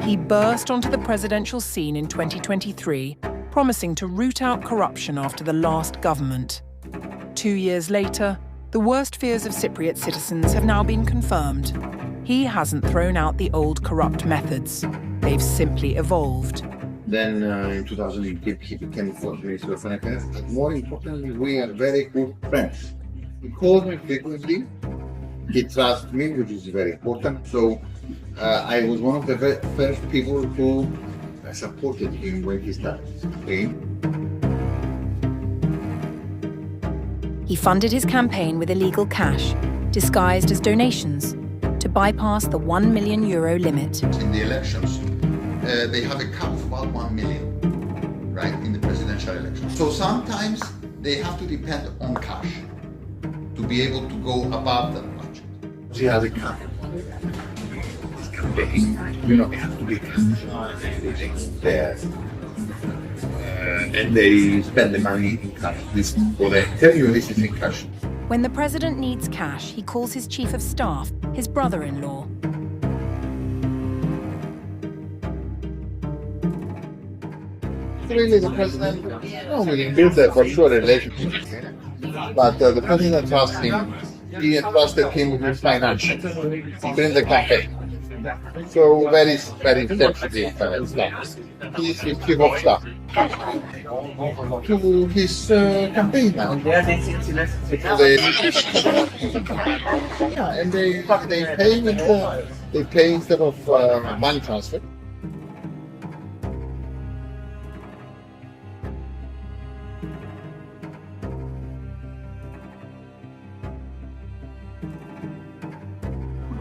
He burst onto the presidential scene in 2023, promising to root out corruption after the last government. 2 years later, the worst fears of Cypriot citizens have now been confirmed. He hasn't thrown out the old corrupt methods. They've simply evolved. Then in 2008, he became fourth minister of finance. But more importantly, we are very good friends. He calls me frequently. He trusts me, which is very important. So I was one of the first people who supported him when he started. He funded his campaign with illegal cash, disguised as donations, to bypass the €1 million limit. In the elections, they have a cap of about 1 million, right, in the presidential election. So sometimes they have to depend on cash to be able to go above that budget. He has a cap. His campaign, they have to be there. And they spend the money in cash. This is in cash. When the president needs cash, he calls his chief of staff, his brother-in-law. Really, the president, we built a for sure relationship. But the president trusts him. He entrusted him with his finances during the campaign. So very sensitive stuff. He's his chief of staff to his campaign now. And they pay instead of money transfer.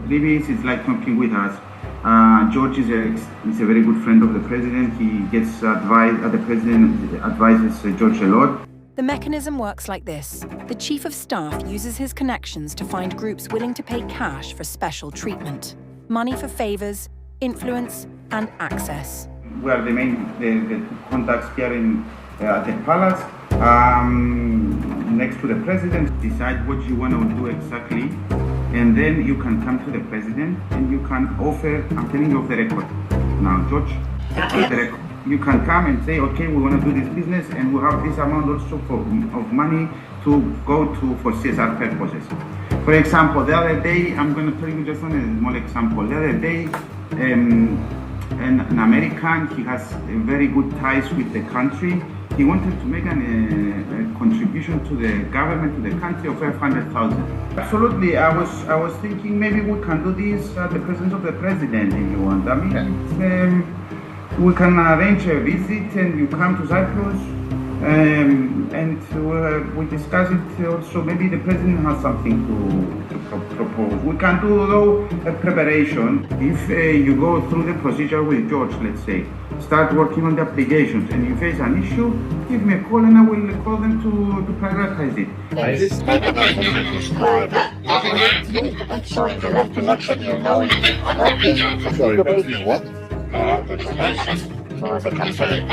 Libya is like talking with us. George is a very good friend of the president. He gets advice. The president advises George a lot. The mechanism works like this. The chief of staff uses his connections to find groups willing to pay cash for special treatment, money for favors, influence, and access. We are the contacts here at the palace, next to the president. Decide what you want to do exactly. And then you can come to the president and you can offer, I'm telling you off the record now, George, off the record. You can come and say, okay, we want to do this business and we have this amount also of money to go for CSR purposes. For example, the other day, I'm going to tell you just one small example. The other day, an American, he has very good ties with the country. He wanted to make a contribution to the government, to the country of 500,000. Absolutely, I was thinking maybe we can do this at the presence of the president if you want. I mean, we can arrange a visit and you come to Cyprus and we discuss it also. Maybe the president has something to propose. We can do though a preparation. If you go through the procedure with George, let's say, start working on the applications and you face an issue, give me a call and I will call them to prioritize it. Sorry, what? For the campaign.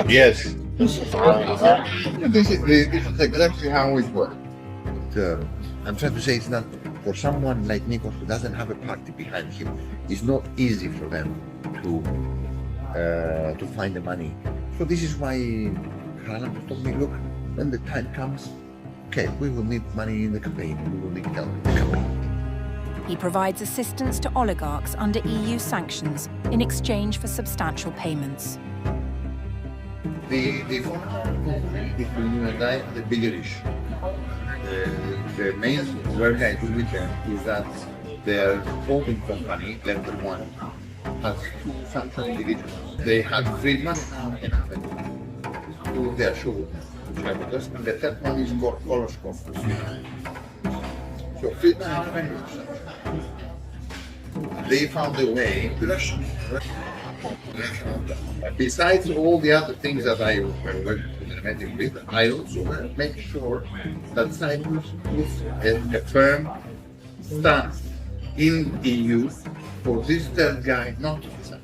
Yes. This is exactly how it works. I'm trying to say it's not for someone like Nikos who doesn't have a party behind him. It's not easy for them to find the money. So this is why Haralampos told me, look, when the time comes, okay, we will need money in the campaign. We will need help in the campaign. He provides assistance to oligarchs under EU sanctions in exchange for substantial payments. The conflict between you and I is the bigger issue. The main work I do with them is that their holding company, Lender One, has two functional individuals. They have Friedman and Avenue, who they are sure shareholders, and the third one is Koloskov. So Friedman and Avenue, they found a way to Russia. Besides all the other things that I was implementing with, I also make sure that Cyprus puts a firm stance in EU for this third guy not to be signed.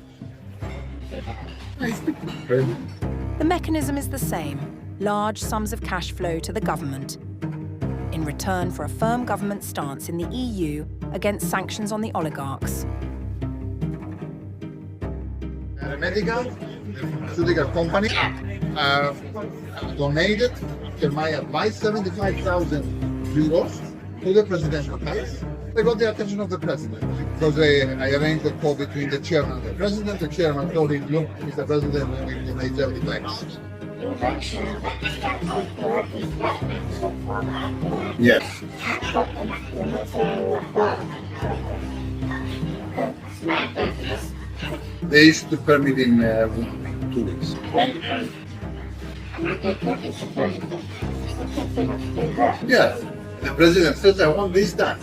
The mechanism is the same. large sums of cash flow to the government in return for a firm government stance in the EU against sanctions on the oligarchs. A medical pharmaceutical company donated, after my advice, 75,000 euros to the presidential case. They got the attention of the president because I arranged a call between the chairman and the president. The chairman told him, look, Mr. President, we donate 75,000. Yes. They issued the permit in 2 weeks. Yeah, the president says, I want this done.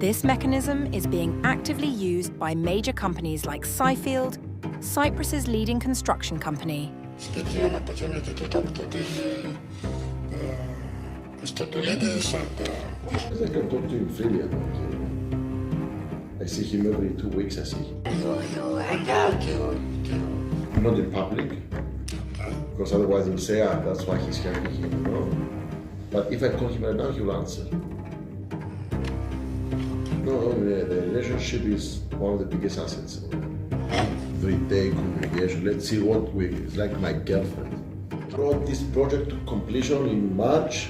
This mechanism is being actively used by major companies like Seifield, Cyprus's leading construction company. I think I talk to him freely about it. I see him every 2 weeks, I see him. You hang out, Not in public, because otherwise he'll say, that's why he's having him, no. But if I call him right now, he'll answer. No, the relationship is one of the biggest assets. Everyday communication, let's see what we, it's like my girlfriend. Brought this project to completion in March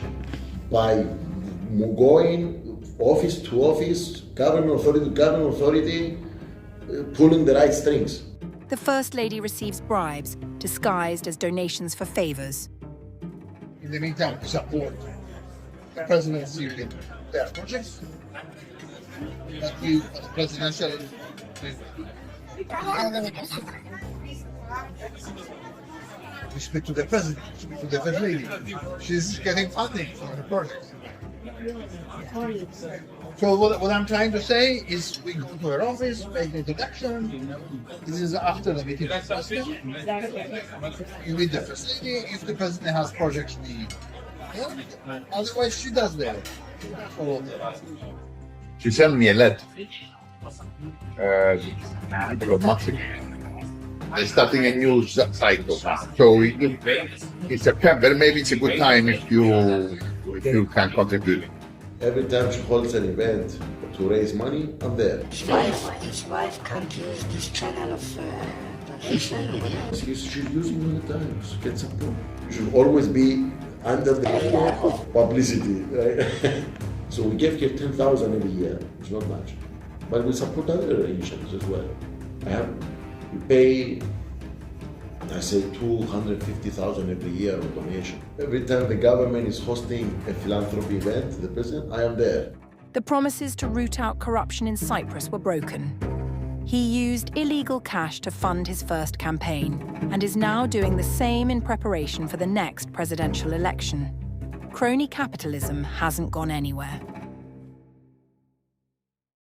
by going office to office, government authority to government authority, pulling the right strings. The First Lady receives bribes disguised as donations for favours. In the meantime, to support the presidency in their projects. But the presidential... We speak to the president, speak to the first lady. She's getting funding for the project. So what I'm trying to say is we go to her office, make the introduction. This is after the meeting with the president. You meet the first lady if the president has projects need. Yeah? Otherwise she does that. She sent me a letter. Months ago. They're starting a new cycle. So in September, maybe it's a good time if you can contribute. Every time she holds an event to raise money, I'm there. His wife can't use this channel of donation or whatever. She's using all the time to get support. You should always be under the publicity, right? So we gave her 10,000 every year. It's not much, but we support other initiatives as well. We pay, I say, 250,000 every year of donation. Every time the government is hosting a philanthropy event, the president, I am there. The promises to root out corruption in Cyprus were broken. He used illegal cash to fund his first campaign and is now doing the same in preparation for the next presidential election. Crony capitalism hasn't gone anywhere.